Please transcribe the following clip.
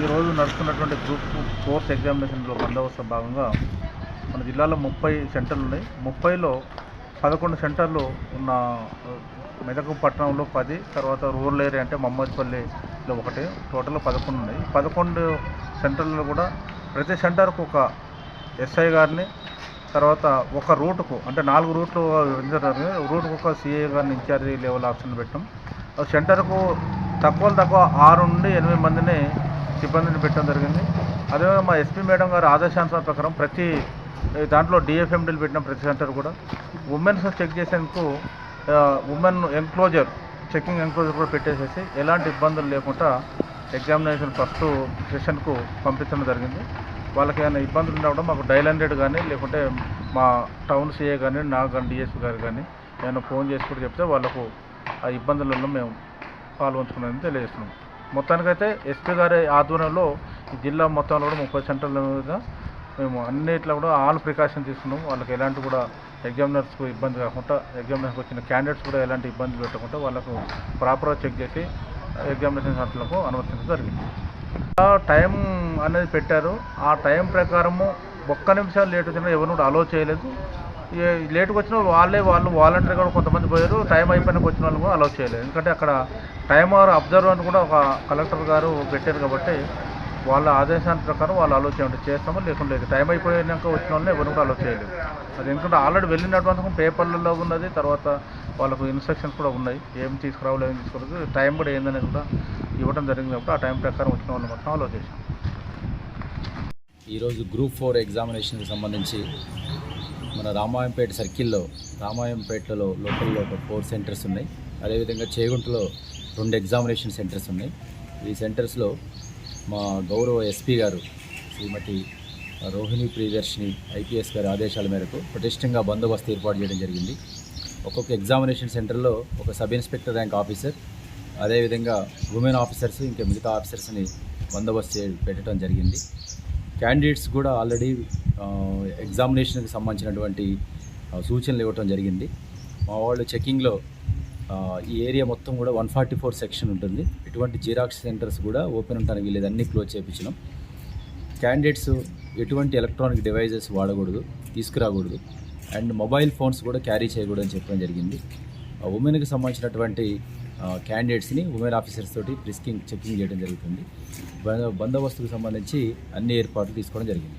ఈరోజు నడుస్తున్నటువంటి గ్రూప్ 4 ఎగ్జామినేషన్లో బందోబస్తు భాగంగా మన జిల్లాలో 30 సెంటర్లు ఉన్నాయి. 30లో 11 సెంటర్లు ఉన్న మెదక్ పట్టణంలో 10, తర్వాత రూరల్ ఏరియా అంటే మమ్మద్పల్లిలో 1, టోటల్ 11 ఉన్నాయి. 11 సెంటర్లలో కూడా ప్రతి సెంటర్కు ఒక ఎస్ఐ గారిని, తర్వాత ఒక రూట్కు అంటే 4 రూట్లు రూట్కు ఒక సిఐ గారిని ఇన్ఛార్జి లెవెల్ ఆప్షన్ పెట్టాం. సెంటర్కు తక్కువ 6 నుండి 8 మందిని సిబ్బందిని పెట్టడం జరిగింది. అదేవిధంగా మా ఎస్పీ మేడం గారి ఆదేశానుసారం ప్రకారం ప్రతి దాంట్లో డిఎఫ్ఎండీలు పెట్టిన ప్రతి సెంటర్ కూడా ఉమెన్స్ చెక్ చేసేందుకు ఉమెన్ చెకింగ్ ఎంక్లోజర్ కూడా పెట్టేసేసి ఎలాంటి ఇబ్బందులు లేకుండా ఎగ్జామినేషన్ ఫస్ట్ సెషన్కు పంపించడం జరిగింది. వాళ్ళకి ఏమైనా ఇబ్బందులు ఉండడం మాకు డైల్ 100 కానీ లేకుంటే మా టౌన్ సిఏ కానీ నాకు కానీ డిఎస్పీ గారు కానీ ఏమైనా ఫోన్ చేసి కూడా చెప్తే వాళ్ళకు ఆ ఇబ్బందులలో మేము పాల్గొంచుకున్నామని తెలియజేస్తున్నాం. మొత్తానికైతే ఎస్పీ గారి ఆధ్వర్యంలో ఈ జిల్లా మొత్తంలో కూడా 30 సెంటర్ల మీద మేము అన్నిట్లో కూడా ఆల్ ప్రికాషన్ తీసుకున్నాం. వాళ్ళకి ఎలాంటి కూడా ఎగ్జామినర్స్కు ఇబ్బంది కాకుండా, ఎగ్జామినేషన్కి వచ్చిన క్యాండిడేట్స్ కూడా ఎలాంటి ఇబ్బంది పెట్టకుండా వాళ్ళకు ప్రాపర్గా చెక్ చేసి ఎగ్జామినేషన్ సెంటర్లకు అనుమతించడం జరిగింది. టైం అనేది పెట్టారు. ఆ టైం ప్రకారము ఒక్క నిమిషాలు లేట్ వచ్చినా ఎవరిని కూడా అలో చేయలేదు. లేట్కి వచ్చిన వాళ్ళు వాలంటీర్గా కూడా కొంతమంది పోయారు. టైం అయిపోయినాక వచ్చిన వాళ్ళు కూడా అలౌ చేయలేదు. ఎందుకంటే అక్కడ టైమర్ అబ్జర్వర్ అని కూడా ఒక కలెక్టర్ గారు పెట్టారు కాబట్టి వాళ్ళ ఆదేశాల ప్రకారం వాళ్ళు అలౌ చేయండి చేస్తామో లేకుండా లేదు. టైం అయిపోయినాక వచ్చిన వాళ్ళని ఎవరు కూడా అలౌ చేయలేదు. అది ఎందుకంటే ఆల్రెడీ వెళ్ళినటువంటి పేపర్లలో ఉన్నది, తర్వాత వాళ్ళకు ఇన్స్ట్రక్షన్స్ కూడా ఉన్నాయి, ఏం తీసుకురావాలి ఏం తీసుకోలేదు, టైం కూడా ఏందనేది కూడా ఇవ్వడం జరిగింది కాబట్టి ఆ టైం ప్రకారం వచ్చిన వాళ్ళు మొత్తం అలౌ చేసాం. ఈరోజు గ్రూప్ 4 ఎగ్జామినేషన్కి సంబంధించి మన రామాయంపేట సర్కిల్లో రామాయంపేటలో లోకల్లో ఒక 4 సెంటర్స్ ఉన్నాయి. అదేవిధంగా చేగుంటలో 2 ఎగ్జామినేషన్ సెంటర్స్ ఉన్నాయి. ఈ సెంటర్స్లో మా గౌరవ ఎస్పీ గారు శ్రీమతి రోహిణి ప్రియదర్శిని ఐపీఎస్ గారి ఆదేశాల మేరకు పటిష్టంగా బందోబస్తు ఏర్పాటు చేయడం జరిగింది. ఒక్కొక్క ఎగ్జామినేషన్ సెంటర్లో ఒక సబ్ ఇన్స్పెక్టర్ ర్యాంక్ ఆఫీసర్, అదేవిధంగా ఉమెన్ ఆఫీసర్స్, ఇంకా మిగతా ఆఫీసర్స్ని బందోబస్తు పెట్టడం జరిగింది. క్యాండిడేట్స్ కూడా ఆల్రెడీ ఎగ్జామినేషన్కి సంబంధించినటువంటి సూచనలు ఇవ్వటం జరిగింది. మా వాళ్ళు చెకింగ్లో ఈ ఏరియా మొత్తం కూడా 144 సెక్షన్ ఉంటుంది. ఎటువంటి జిరాక్స్ సెంటర్స్ కూడా ఓపెన్ ఉండడానికి వీలేదు, అన్నీ క్లోజ్ చేయించినాం. క్యాండిడేట్స్ ఎటువంటి ఎలక్ట్రానిక్ డివైజెస్ వాడకూడదు, తీసుకురాకూడదు, అండ్ మొబైల్ ఫోన్స్ కూడా క్యారీ చేయకూడదు అని చెప్పడం జరిగింది. ఉమెన్కి సంబంధించినటువంటి క్యాండిడేట్స్ని ఉమెన్ ఆఫీసర్స్ తోటి చెకింగ్ చేయడం జరుగుతుంది. బందోబస్తుకు సంబంధించి అన్ని ఏర్పాట్లు తీసుకోవడం జరిగింది.